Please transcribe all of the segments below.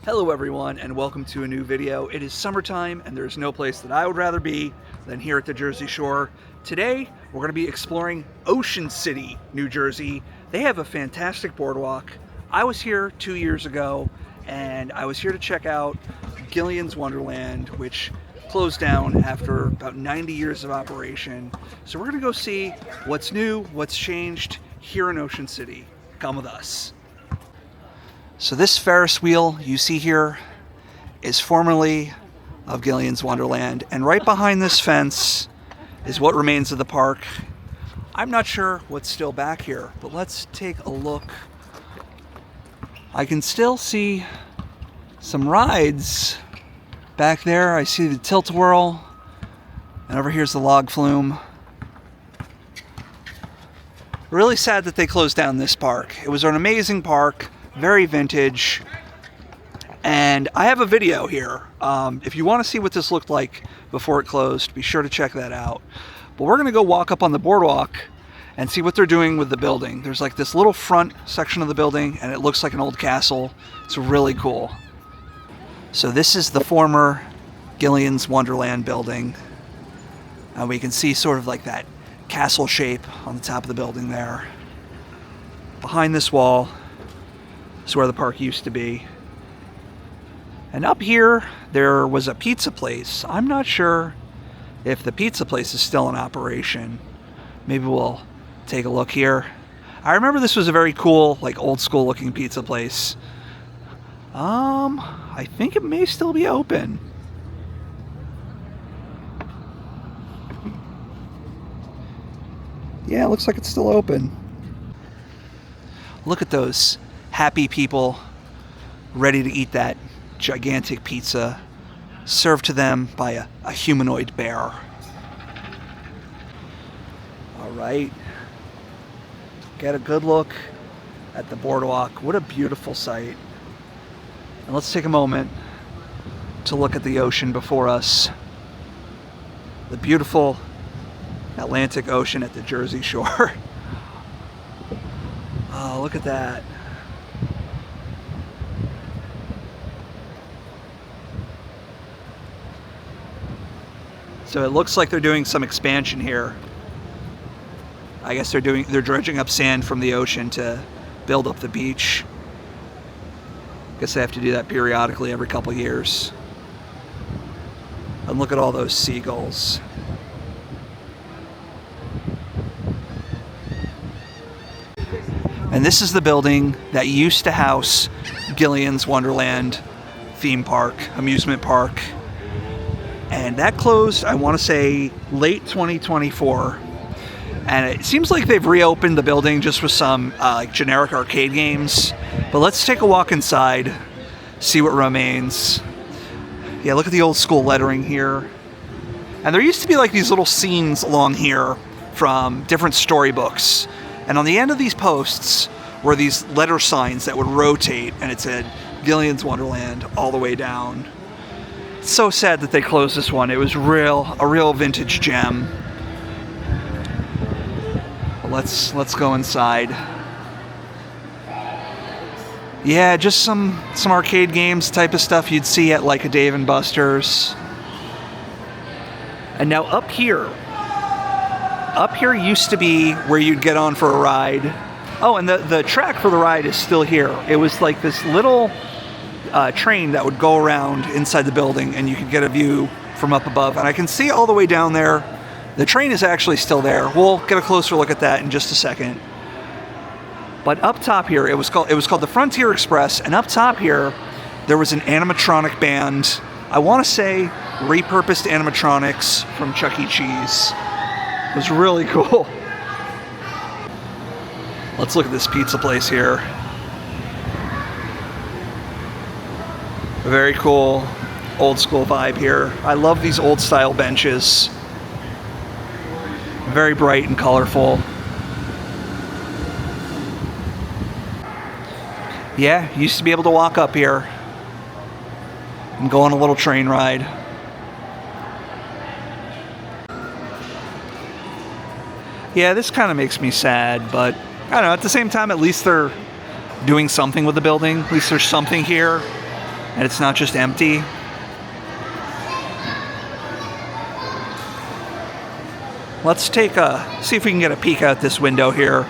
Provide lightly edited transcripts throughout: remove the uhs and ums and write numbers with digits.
Hello everyone and welcome to a new video. It is summertime and there's no place that I would rather be than here at the Jersey Shore. Today we're going to be exploring Ocean City, New Jersey. They have a fantastic boardwalk. I was here 2 years ago and I was here to check out Gillian's Wonderland, which closed down after about 90 years of operation. So we're going to go see what's new, what's changed here in Ocean City. Come with us. So this Ferris wheel you see here is formerly of Gillian's Wonderland, and right behind this fence is what remains of the park. I'm not sure what's still back here, but let's take a look. I can still see some rides back there. I see the tilt-a-whirl, and over here's the log flume. Really sad that they closed down this park. It was an amazing park. Very vintage, and I have a video here. If you want to see what this looked like before it closed, be sure to check that out. But we're going to go walk up on the boardwalk and see what they're doing with the building. There's like this little front section of the building, and it looks like an old castle. It's really cool. So this is the former Gillian's Wonderland building. And we can see sort of like that castle shape on the top of the building there. Behind this wall is where the park used to be. And up here, there was a pizza place. I'm not sure if the pizza place is still in operation. Maybe we'll take a look here. I remember this was a very cool, like old school looking pizza place. I think it may still be open. Yeah, it looks like it's still open. Look at those happy people ready to eat that gigantic pizza served to them by a humanoid bear. All right, get a good look at the boardwalk. What a beautiful sight. And let's take a moment to look at the ocean before us. The beautiful Atlantic Ocean at the Jersey Shore. Oh, look at that. So it looks like they're doing some expansion here. I guess they're dredging up sand from the ocean to build up the beach. I guess they have to do that periodically every couple years. And look at all those seagulls. And this is the building that used to house Gillian's Wonderland theme park, amusement park. And that closed, I want to say, late 2024. And it seems like they've reopened the building just with some like generic arcade games. But let's take a walk inside, see what remains. Yeah, look at the old school lettering here. And there used to be like these little scenes along here from different storybooks. And on the end of these posts were these letter signs that would rotate, and it said Gillian's Wonderland all the way down. It's so sad that they closed this one. It was a real vintage gem. Well, let's go inside. Yeah, just some arcade games type of stuff you'd see at like a Dave & Buster's. And now up here used to be where you'd get on for a ride. Oh, and the track for the ride is still here. It was like this little train that would go around inside the building, and you could get a view from up above. And I can see all the way down there. The train is actually still there. We'll get a closer look at that in just a second. But up top here, it was called the Frontier Express, and up top here, there was an animatronic band. I want to say repurposed animatronics from Chuck E. Cheese. It was really cool. Let's look at this pizza place here. A very cool old school vibe here. I love these old style benches. Very bright and colorful. Yeah, used to be able to walk up here and go on a little train ride. Yeah, this kind of makes me sad, but I don't know, at the same time, at least they're doing something with the building. At least there's something here. and it's not just empty. Let's see if we can get a peek out this window here.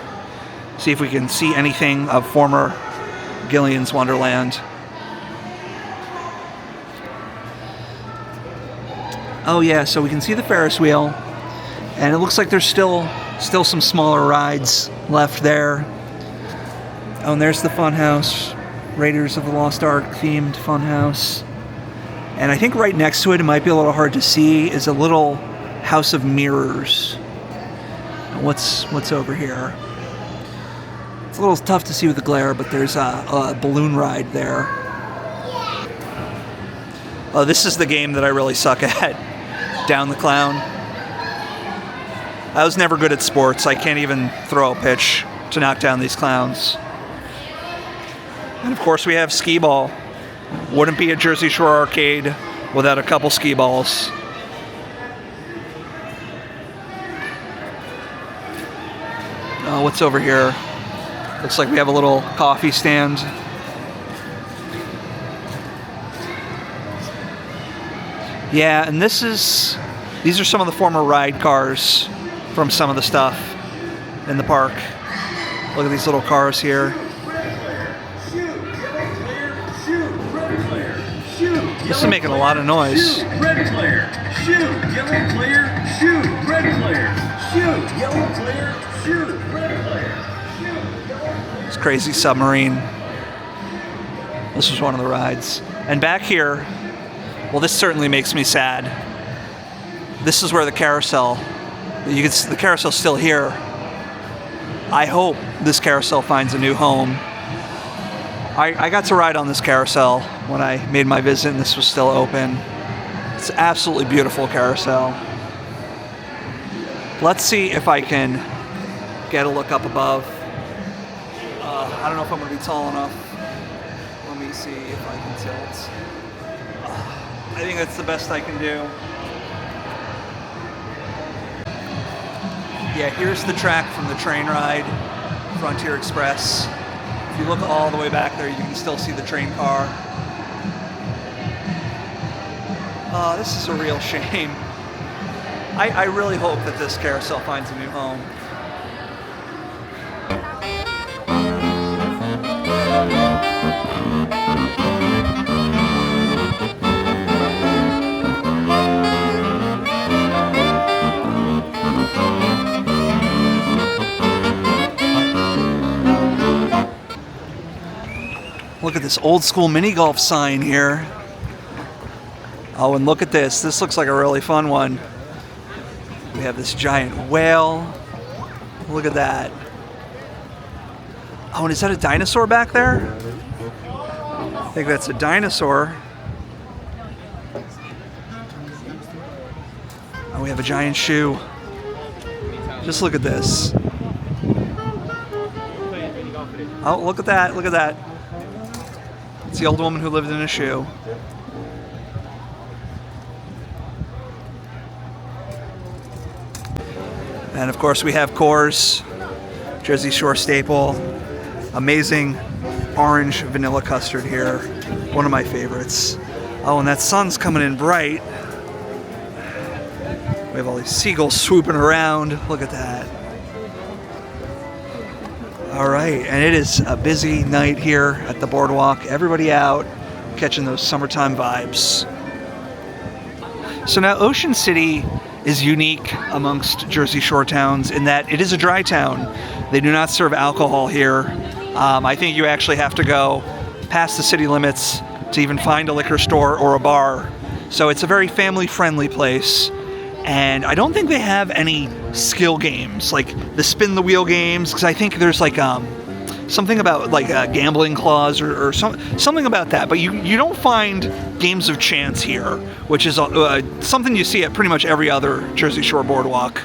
See if we can see anything of former Gillian's Wonderland. Oh yeah, so we can see the Ferris wheel, and it looks like there's still some smaller rides left there. Oh, and there's the funhouse, Raiders of the Lost Ark themed funhouse. And I think right next to it might be a little hard to see, is a little House of Mirrors. What's over here? It's a little tough to see with the glare, but there's a balloon ride there. Oh, this is the game that I really suck at. Down the Clown. I was never good at sports. I can't even throw a pitch to knock down these clowns. And of course we have skee ball. Wouldn't be a Jersey Shore arcade without a couple skee balls. Oh, what's over here? Looks like we have a little coffee stand. Yeah, and these are some of the former ride cars from some of the stuff in the park. Look at these little cars here. This is making a lot of noise. Red player, shoot, yellow player, shoot, red player, shoot, yellow player, shoot, red player, shoot, yellow player. It's Crazy Submarine. This was one of the rides. And back here, well, this certainly makes me sad. This is where the carousel, you can see the carousel's still here. I hope this carousel finds a new home. I got to ride on this carousel when I made my visit and this was still open. It's an absolutely beautiful carousel. Let's see if I can get a look up above. I don't know if I'm going to be tall enough. Let me see if I can tilt. I think that's the best I can do. Yeah, here's the track from the train ride, Frontier Express. If you look all the way back there, you can still see the train car. This is a real shame. I really hope that this carousel finds a new home. Look at this old school mini golf sign here. Oh, and look at this. This looks like a really fun one. We have this giant whale. Look at that. Oh, and is that a dinosaur back there? I think that's a dinosaur. Oh, we have a giant shoe. Just look at this. Oh, look at that. Look at that. It's the old woman who lived in a shoe. And of course we have Coors, Jersey Shore staple. Amazing orange vanilla custard here. One of my favorites. Oh, and that sun's coming in bright. We have all these seagulls swooping around. Look at that. All right, and it is a busy night here at the Boardwalk. Everybody out catching those summertime vibes. So now Ocean City is unique amongst Jersey Shore towns in that it is a dry town. They do not serve alcohol here. I think you actually have to go past the city limits to even find a liquor store or a bar. So it's a very family-friendly place. And I don't think they have any skill games, like the spin the wheel games, because I think there's like something about like a gambling clause or something about that. But you don't find games of chance here, which is something you see at pretty much every other Jersey Shore boardwalk.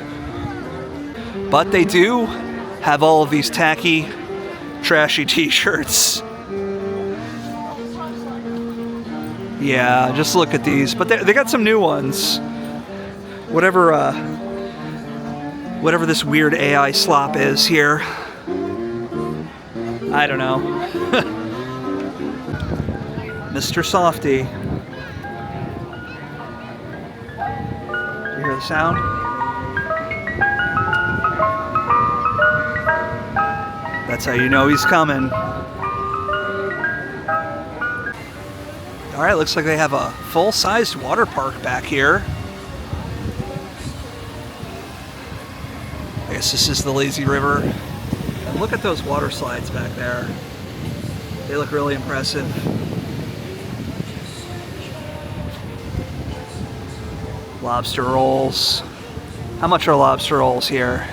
But they do have all of these tacky, trashy t-shirts. Yeah, just look at these. But they got some new ones. Whatever this weird AI slop is here. I don't know. Mr. Softy. You hear the sound? That's how you know he's coming. All right, looks like they have a full-sized water park back here. I guess this is the lazy river. And look at those water slides back there. They look really impressive. Lobster rolls. How much are lobster rolls here?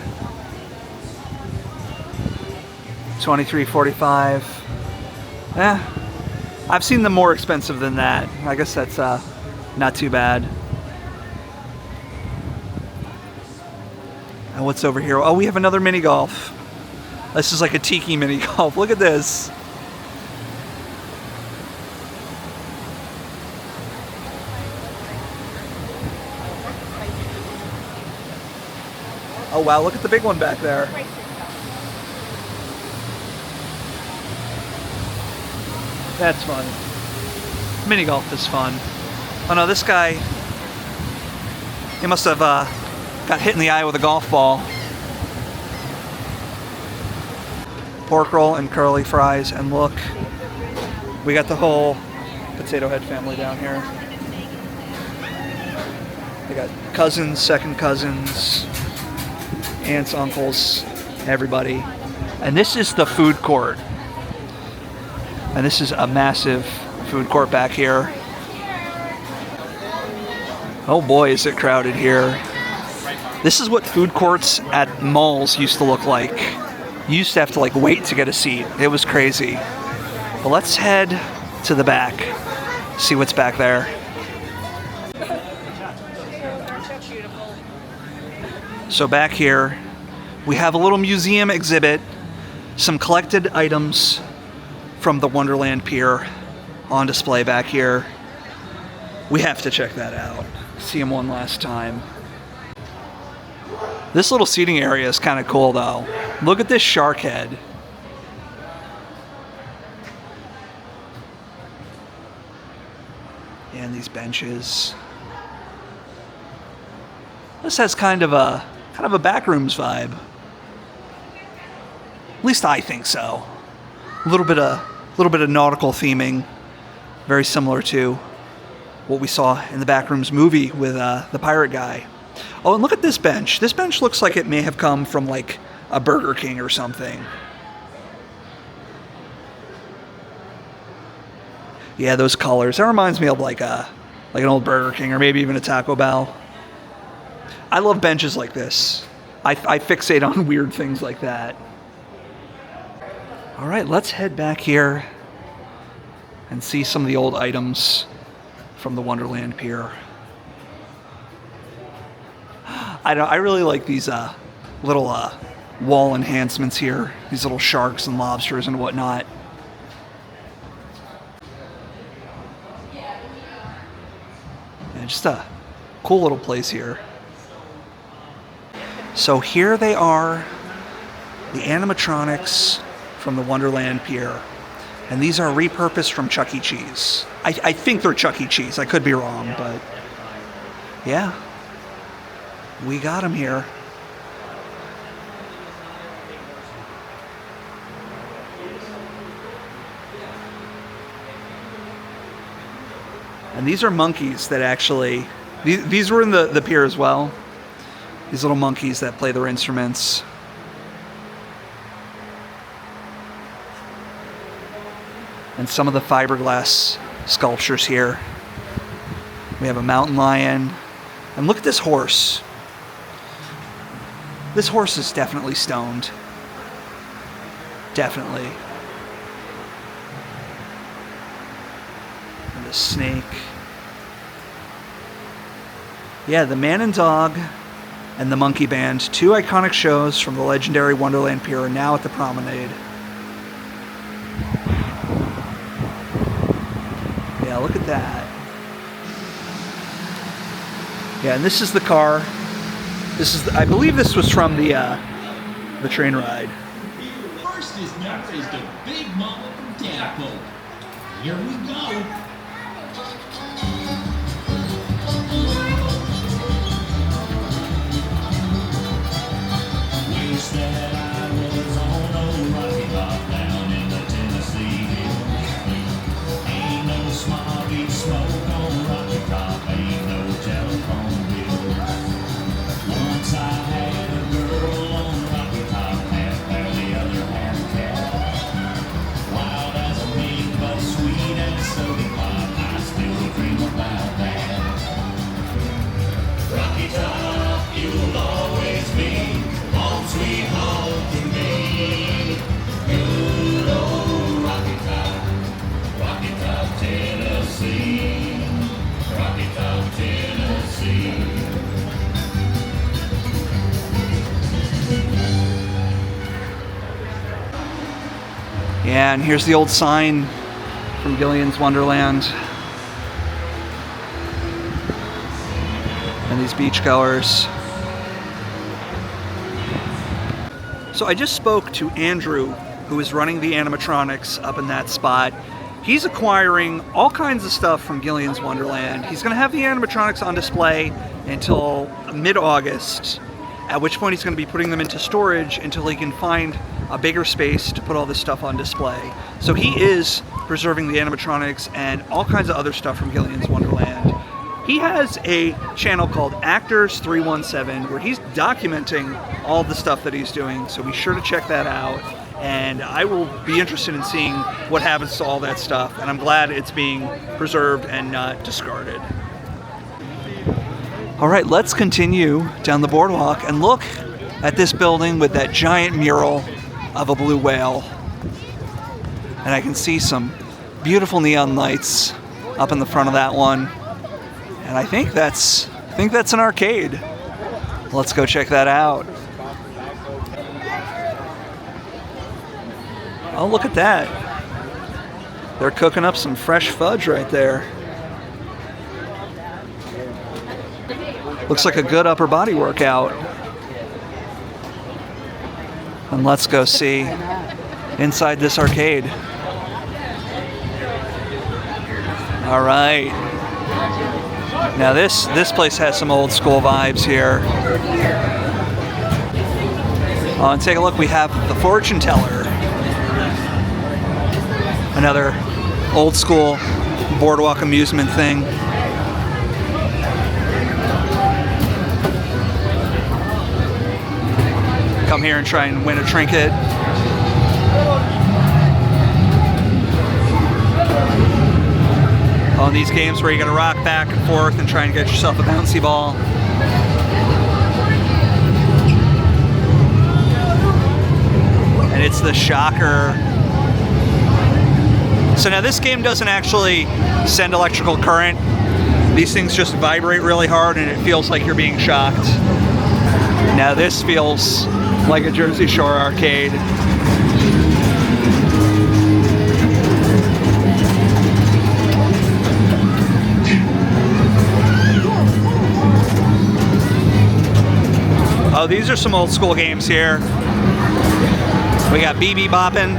$23.45. I've seen them more expensive than that. I guess that's not too bad. And what's over here? Oh, we have another mini golf. This is like a tiki mini golf. Look at this. Oh wow, look at the big one back there. That's fun. Mini golf is fun. Oh no, this guy, he must have got hit in the eye with a golf ball. Pork roll and curly fries, and look, we got the whole Potato Head family down here. They got cousins, second cousins, aunts, uncles, everybody. And this is the food court. And this is a massive food court back here. Oh boy, is it crowded here. This is what food courts at malls used to look like. You used to have to like wait to get a seat. It was crazy. But let's head to the back, see what's back there. So back here, we have a little museum exhibit, some collected items from the Wonderland Pier on display back here. We have to check that out. See them one last time. This little seating area is kind of cool though. Look at this shark head. And these benches. This has kind of a backrooms vibe. At least I think so. A little bit of nautical theming, very similar to what we saw in the Backrooms movie with the pirate guy. Oh, and look at this bench. This bench looks like it may have come from like a Burger King or something. Yeah, those colors. That reminds me of like an old Burger King or maybe even a Taco Bell. I love benches like this. I fixate on weird things like that. All right, let's head back here and see some of the old items from the Wonderland Pier. I really like these little wall enhancements here. These little sharks and lobsters and whatnot. And just a cool little place here. So here they are, the animatronics from the Wonderland Pier. And these are repurposed from Chuck E. Cheese. I think they're Chuck E. Cheese. I could be wrong, but yeah. We got them here. And these are monkeys that actually, these were in the pier as well. These little monkeys that play their instruments. And some of the fiberglass sculptures here. We have a mountain lion. And look at this horse. This horse is definitely stoned. Definitely. And the snake. Yeah, the man and dog and the monkey band, two iconic shows from the legendary Wonderland Pier, are now at the promenade. Yeah, look at that. Yeah, and this is the car. This is, I believe this was from the train ride. First is known as the Big Mama from Tadpole. Here we go. Wish that I was on old Rocky Top down in the Tennessee hills. Ain't no smoggy smoke on Rocky Top, ain't no telephone bill. Once I had a girl on Rocky Top, half there, the other half cat. Wild as a mink, but sweet as soda pop, I still dream about that. Rocky Top, you'll always be home sweet home to me. Good old Rocky Top, Tennessee. Rocky Top, Tennessee. Yeah, and here's the old sign from Gillian's Wonderland. And these beachgoers. So I just spoke to Andrew, who is running the animatronics up in that spot. He's acquiring all kinds of stuff from Gillian's Wonderland. He's going to have the animatronics on display until mid-August, at which point he's going to be putting them into storage until he can find a bigger space to put all this stuff on display. So he is preserving the animatronics and all kinds of other stuff from Gillian's Wonderland. He has a channel called Actors 317 where he's documenting all the stuff that he's doing, so be sure to check that out. And I will be interested in seeing what happens to all that stuff, and I'm glad it's being preserved and not discarded. All right, let's continue down the boardwalk and look at this building with that giant mural of a blue whale. And I can see some beautiful neon lights up in the front of that one. And I think that's an arcade. Let's go check that out. Oh, look at that. They're cooking up some fresh fudge right there. Looks like a good upper body workout. And let's go see inside this arcade. All right. Now this place has some old school vibes here. Oh, and take a look, we have the fortune teller. Another old school boardwalk amusement thing. Come here and try and win a trinket. On these games where you gotta rock back and forth and try and get yourself a bouncy ball. And it's the shocker. So now this game doesn't actually send electrical current. These things just vibrate really hard and it feels like you're being shocked. Now this feels like a Jersey Shore arcade. Oh, these are some old school games here. We got BB Boppin'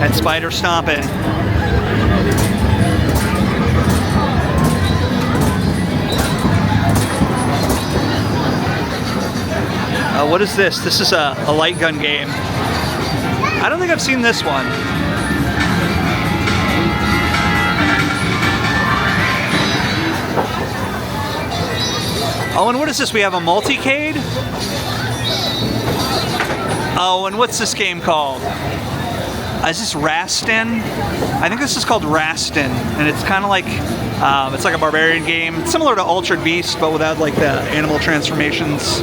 and Spider Stompin'. What is this? This is a light gun game. I don't think I've seen this one. Oh, and what is this? We have a multicade? Oh, and what's this game called? Is this Rastin? I think this is called Rastin, and it's kind of like, it's like a barbarian game. It's similar to Altered Beast, but without like the animal transformations.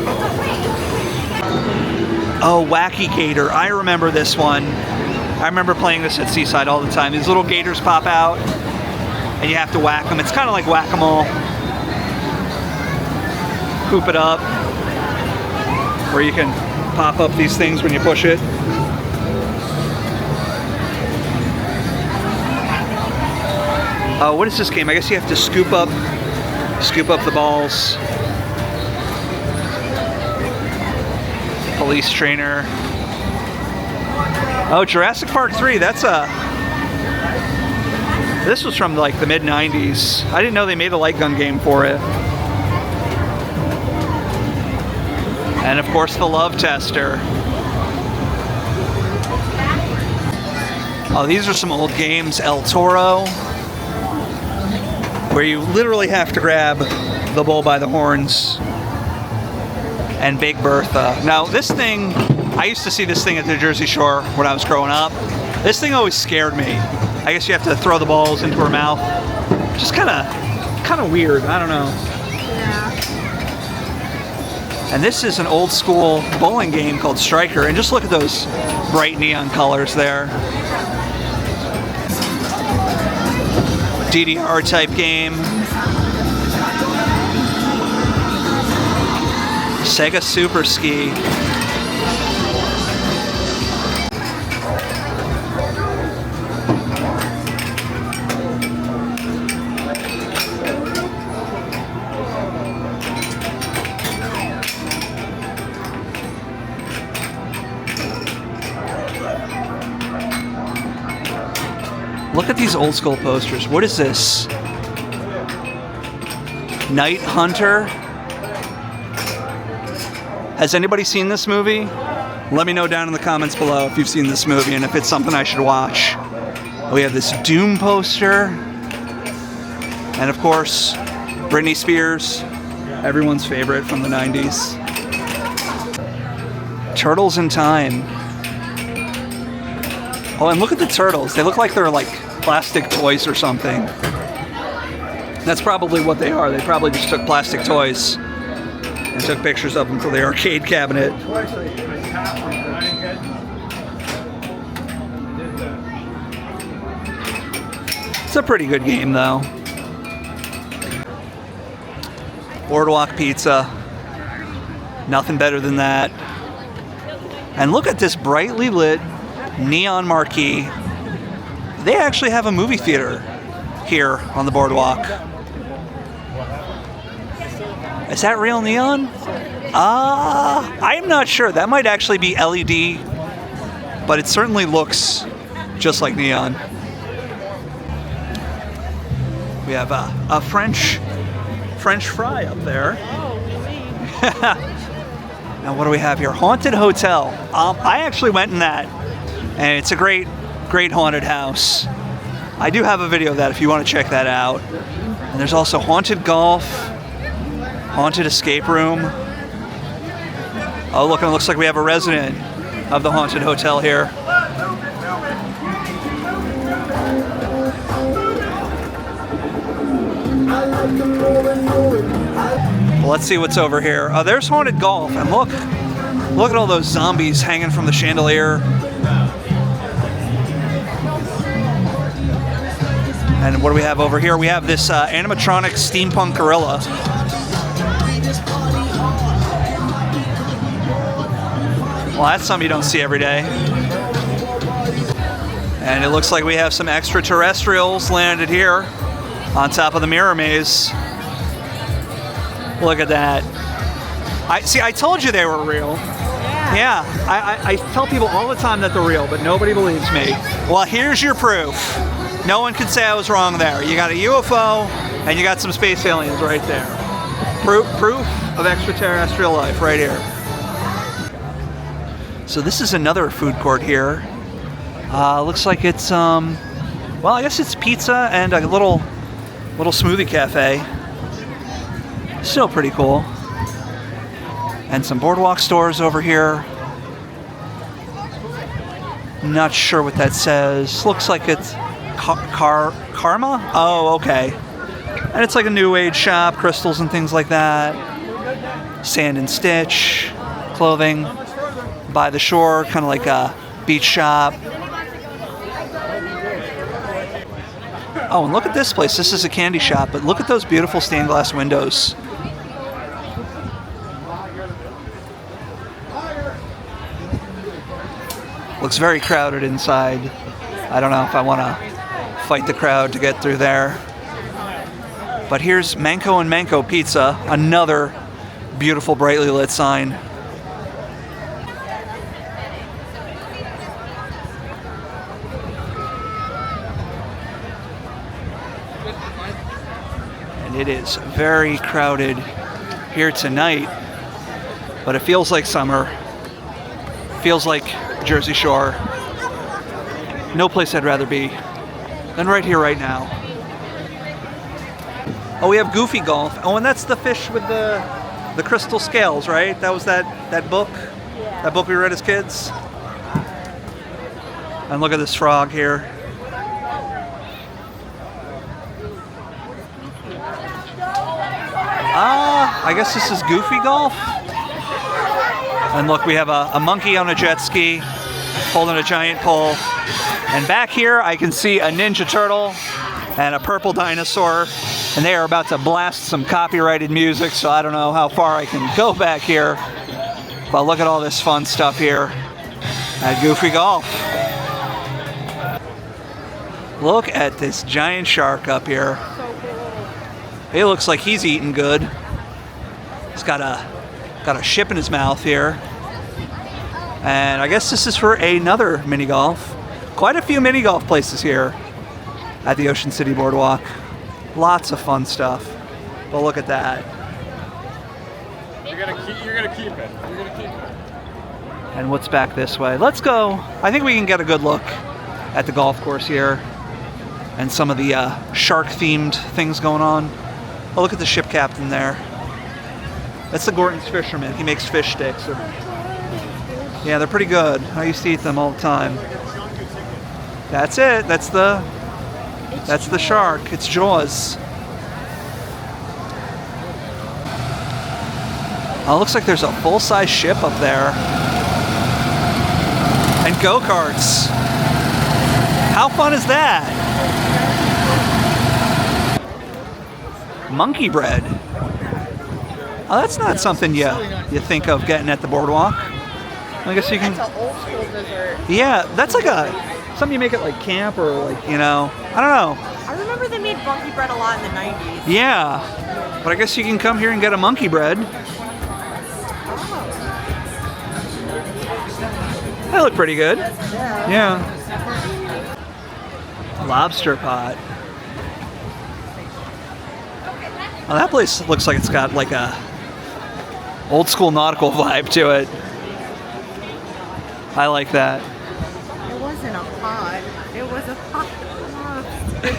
Oh, Wacky Gator. I remember this one. I remember playing this at Seaside all the time. These little gators pop out, and you have to whack them. It's kind of like Whack-A-Mole. Hoop it up, where you can pop up these things when you push it. What is this game? I guess you have to scoop up the balls. Police trainer. Oh, Jurassic Park 3. That's This was from like the mid-90s. I didn't know they made a light gun game for it. And of course the love tester. Oh, these are some old games. El Toro, where you literally have to grab the bull by the horns. And Big Bertha. Now this thing, I used to see this thing at the Jersey Shore when I was growing up. This thing always scared me. I guess you have to throw the balls into her mouth. Just kind of weird. I don't know. Yeah. And this is an old school bowling game called Striker. And just look at those bright neon colors there. DDR type game. Sega Super Ski. Look at these old school posters. What is this? Night Hunter? Has anybody seen this movie? Let me know down in the comments below if you've seen this movie and if it's something I should watch. We have this Doom poster. And of course, Britney Spears, everyone's favorite from the 90s. Turtles in Time. Oh, and look at the turtles. They look like they're like plastic toys or something. That's probably what they are. They probably just took plastic toys and took pictures of them for the arcade cabinet. It's a pretty good game though. Boardwalk Pizza. Nothing better than that. And look at this brightly lit neon marquee. They actually have a movie theater here on the boardwalk. Is that real neon? I'm not sure. That might actually be LED, but it certainly looks just like neon. We have a French fry up there. Now what do we have here? Haunted Hotel. I actually went in that, and it's a great haunted house. I do have a video of that if you want to check that out. And there's also Haunted Golf, Haunted Escape Room. Oh, look, it looks like we have a resident of the Haunted Hotel here. Well, let's see what's over here. Oh, there's Haunted Golf, and look at all those zombies hanging from the chandelier. And what do we have over here? We have this animatronic steampunk gorilla. Well, that's something you don't see every day. And it looks like we have some extraterrestrials landed here on top of the mirror maze. Look at that. I told you they were real. Yeah, I tell people all the time that they're real, but nobody believes me. Well, here's your proof. No one can say I was wrong there. You got a UFO, and you got some space aliens right there. Proof of extraterrestrial life right here. So this is another food court here. Looks like it's, well, I guess it's pizza and a little smoothie cafe. Still pretty cool. And some boardwalk stores over here. Not sure what that says. Looks like it's Karma? Oh, okay. And it's like a new age shop, crystals and things like that. Sand and Stitch, clothing by the shore, kind of like a beach shop. Oh, and look at this place. This is a candy shop, but look at those beautiful stained glass windows. Looks very crowded inside. I don't know if I want to fight the crowd to get through there. But here's Manco and Manco Pizza, another beautiful brightly lit sign. And it is very crowded here tonight, but it feels like summer. Feels like Jersey Shore. No place I'd rather be than right here, right now. Oh, we have Goofy Golf. Oh, and that's the fish with the crystal scales, right? That was that book? Yeah. That book we read as kids? And look at this frog here. I guess this is Goofy Golf. And look, we have a monkey on a jet ski holding a giant pole. And back here, I can see a Ninja Turtle and a purple dinosaur. And they are about to blast some copyrighted music, so I don't know how far I can go back here. But look at all this fun stuff here at Goofy Golf. Look at this giant shark up here. He looks like he's eating good. He's got a ship in his mouth here. And I guess this is for another mini golf. Quite a few mini golf places here at the Ocean City Boardwalk. Lots of fun stuff. But look at that. You're gonna keep it. You're gonna keep it. And what's back this way? Let's go. I think we can get a good look at the golf course here and some of the shark-themed things going on. Oh, look at the ship captain there. That's the Gorton's Fisherman. He makes fish sticks. Yeah, they're pretty good. I used to eat them all the time. That's it. That's the shark. It's Jaws. Oh, it looks like there's a full-size ship up there. And go-karts. How fun is that? Monkey bread. Oh, that's not something you think of getting at the boardwalk. I guess you can. That's an old school dessert. Yeah, that's like something you make at like camp or like, I don't know. I remember they made monkey bread a lot in the 90s. Yeah, but I guess you can come here and get a monkey bread. They look pretty good. Yeah. Lobster pot. Well, that place looks like it's got like a old school nautical vibe to it. I like that. It wasn't a pot. It was a pot of lobster.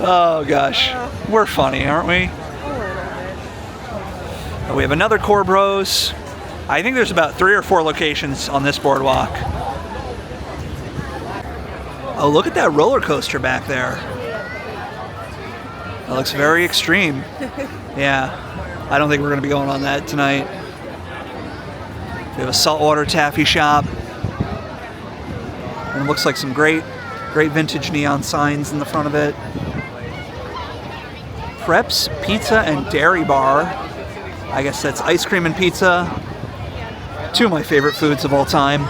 Oh gosh, we're funny, aren't we? A little bit. We have another Core Bros. I think there's about 3 or 4 locations on this boardwalk. Oh, look at that roller coaster back there. That looks very extreme. Yeah, I don't think we're going to be going on that tonight. We have a saltwater taffy shop. And it looks like some great vintage neon signs in the front of it. Preps Pizza and Dairy Bar. I guess that's ice cream and pizza. 2 of my favorite foods of all time. They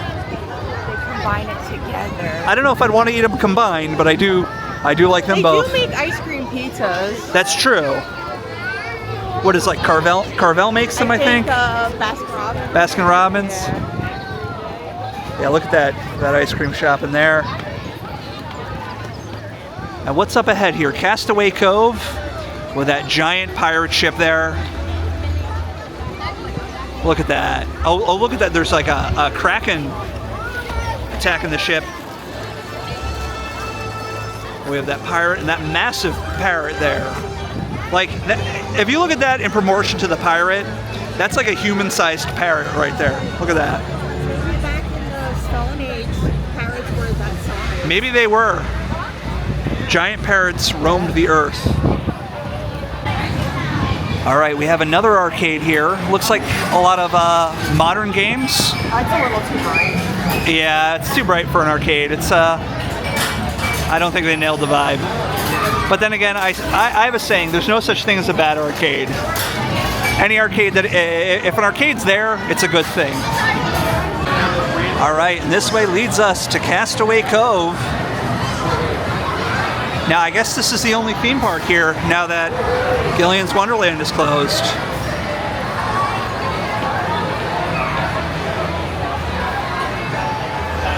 combine it together. I don't know if I'd want to eat them combined, but I do like them both. They do make ice cream pizzas. That's true. What is like Carvel? Carvel makes them, I think. Baskin Robbins. Baskin Robbins. Yeah. Yeah, look at that ice cream shop in there. And what's up ahead here? Castaway Cove with that giant pirate ship there. Look at that. Oh, look at that. There's like a kraken attacking the ship. We have that pirate and that massive parrot there. Like, if you look at that in proportion to the pirate, that's like a human-sized parrot right there. Look at that. Maybe back in the Stone Age, parrots were that size. Maybe they were. Giant parrots roamed the earth. All right, we have another arcade here. Looks like a lot of modern games. That's a little too bright. Yeah, it's too bright for an arcade. It's I don't think they nailed the vibe. But then again, I have a saying: there's no such thing as a bad arcade. Any arcade that if an arcade's there, it's a good thing. All right, and this way leads us to Castaway Cove. Now, I guess this is the only theme park here now that Gillian's Wonderland is closed.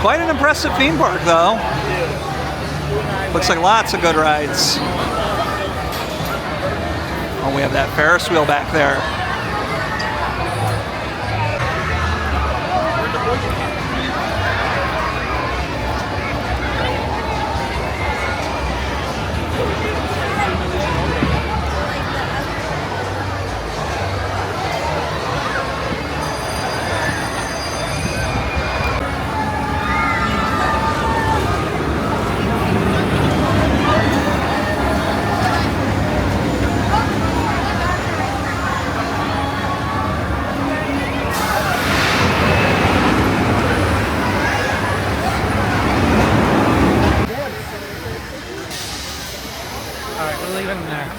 Quite an impressive theme park, though. Looks like lots of good rides. Oh, we have that Ferris wheel back there. Alright, we're leaving there.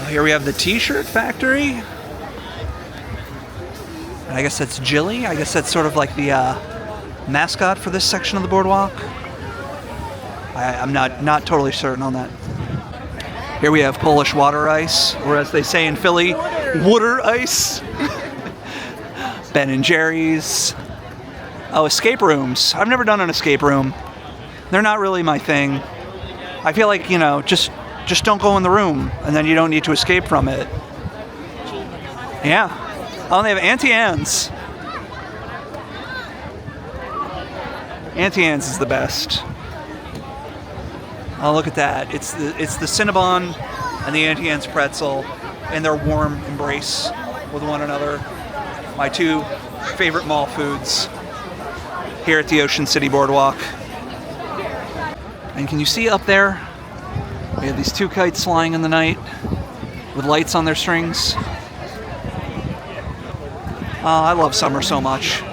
Here we have the T-shirt factory. And I guess that's Gilly. I guess that's sort of like the mascot for this section of the boardwalk. I'm not totally certain on that. Here we have Polish water ice, or as they say in Philly, water ice. Ben and Jerry's. Oh, escape rooms. I've never done an escape room. They're not really my thing. I feel like, you know, just don't go in the room, and then you don't need to escape from it. Yeah. Oh, they have Auntie Anne's. Auntie Anne's is the best. Oh, look at that. It's the Cinnabon and the Auntie Anne's pretzel in their warm embrace with one another. My two favorite mall foods here at the Ocean City Boardwalk. And can you see up there? We have these two kites flying in the night with lights on their strings. Oh, I love summer so much.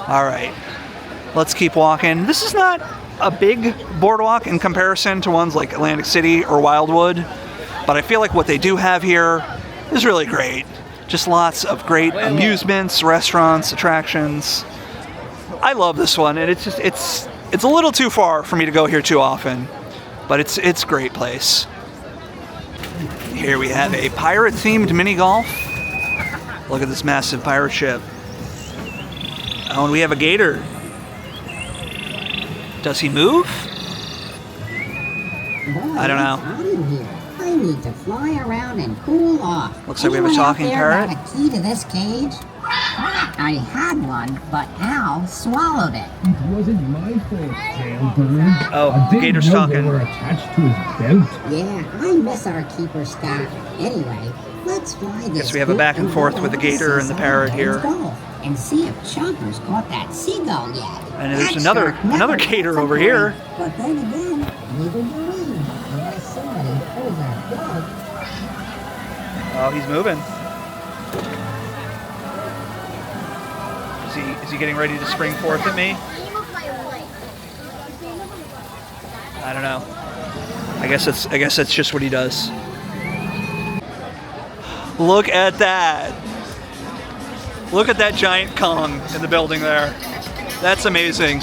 All right, let's keep walking. This is not a big boardwalk in comparison to ones like Atlantic City or Wildwood, but I feel like what they do have here is really great. Just lots of great amusements, restaurants, attractions. I love this one, and it's a little too far for me to go here too often, but it's a great place. Here we have a pirate-themed mini golf. Look at this massive pirate ship. Oh, and we have a gator. Does he move? I don't know. I need to fly around and cool off. Looks like we have a talking parrot. Got a key to this cage? I had one, but Al swallowed it. It wasn't my fault, jailbird. Oh, Gator's talking. Were attached to his belt. Yeah, I miss our keeper Scott. Anyway, let's fly this. Guess we have a back and forth with the gator and the parrot here. And see if Chomper's caught that seagull yet. And there's That another shark never gator gets a over break. here. But then again, neither do we. Unless somebody pulls our plug. Oh, he's moving. Is he getting ready to spring forth at me? I don't know. I guess that's just what he does. Look at that. Look at that giant Kong in the building there. That's amazing.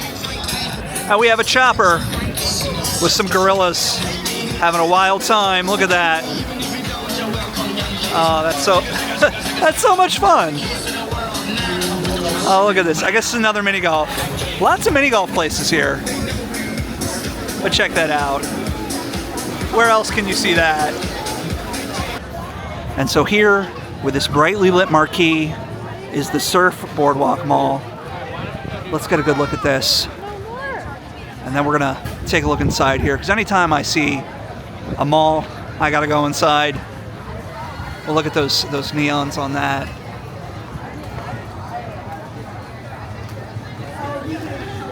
And we have a chopper with some gorillas having a wild time. Look at that. Oh, that's so much fun. Oh, look at this. I guess it's another mini golf. Lots of mini golf places here. But check that out. Where else can you see that? And so here, with this brightly lit marquee, is the Surf Boardwalk Mall. Let's get a good look at this. And then we're gonna take a look inside here, because anytime I see a mall, I gotta go inside. Well, look at those neons on that.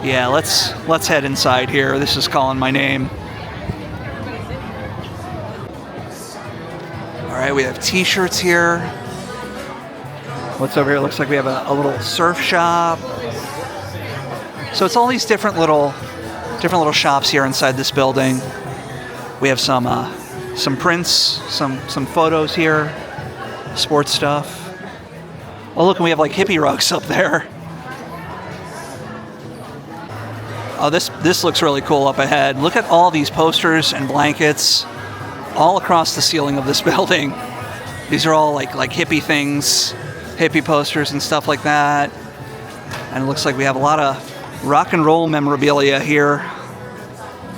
Yeah, let's head inside here. This is calling my name. All right, we have t-shirts here. What's over here? Looks like we have a little surf shop. So it's all these different little shops here inside this building. We have some prints, some photos here, sports stuff. Oh, look, and we have like hippie rugs up there. Oh, this looks really cool up ahead. Look at all these posters and blankets all across the ceiling of this building. These are all like hippie things, hippie posters and stuff like that. And it looks like we have a lot of rock and roll memorabilia here.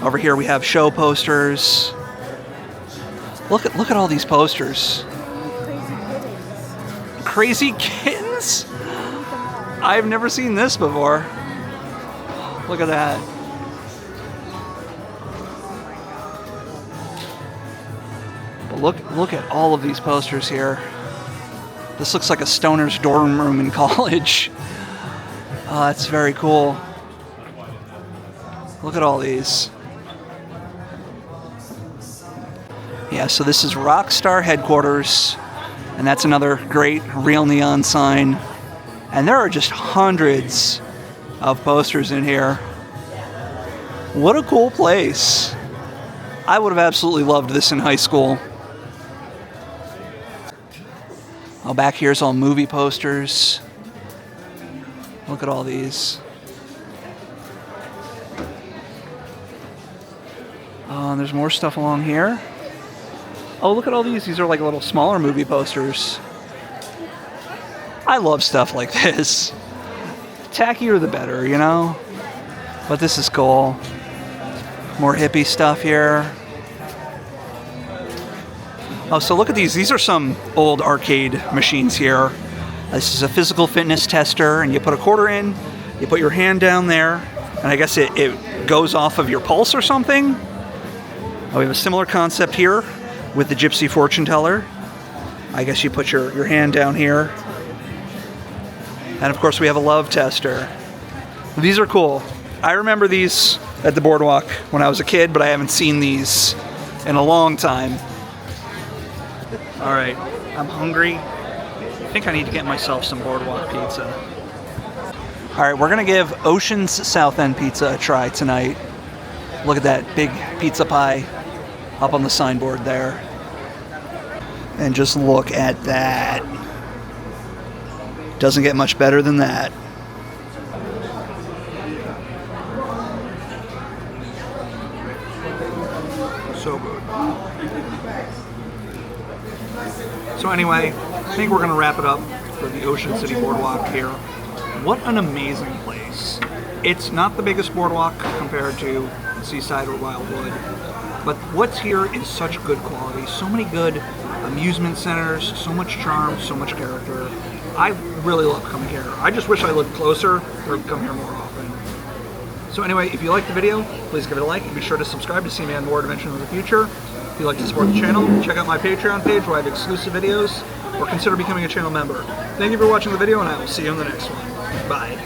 Over here we have show posters. Look at all these posters. Crazy kittens? I've never seen this before. Look at that. But look at all of these posters here. This looks like a stoner's dorm room in college. Oh, that's very cool. Look at all these. Yeah, so this is Rockstar headquarters, and that's another great real neon sign. And there are just hundreds of posters in here. What a cool place. I would have absolutely loved this in high school. Oh, back here's all movie posters. Look at all these. Oh, and there's more stuff along here. Oh, look at all these. These are like little smaller movie posters. I love stuff like this. The tackier the better, you know? But this is cool. More hippie stuff here. Oh, so look at these. These are some old arcade machines here. This is a physical fitness tester, and you put a quarter in, you put your hand down there, and I guess it goes off of your pulse or something. Oh, we have a similar concept here with the Gypsy Fortune Teller. I guess you put your hand down here. And of course we have a love tester. These are cool. I remember these at the Boardwalk when I was a kid, but I haven't seen these in a long time. All right, I'm hungry. I think I need to get myself some Boardwalk pizza. All right, we're gonna give Ocean's South End Pizza a try tonight. Look at that big pizza pie up on the signboard there. And just look at that. Doesn't get much better than that. So good. So anyway, I think we're going to wrap it up for the Ocean City Boardwalk here. What an amazing place. It's not the biggest boardwalk compared to Seaside or Wildwood, but what's here is such good quality. So many good amusement centers, so much charm, so much character. I really love coming here. I just wish I lived closer or come here more often. So anyway, if you liked the video, please give it a like and be sure to subscribe to see me on more adventures in the future. If you'd like to support the channel, check out my Patreon page where I have exclusive videos, or consider becoming a channel member. Thank you for watching the video, and I will see you in the next one. Bye.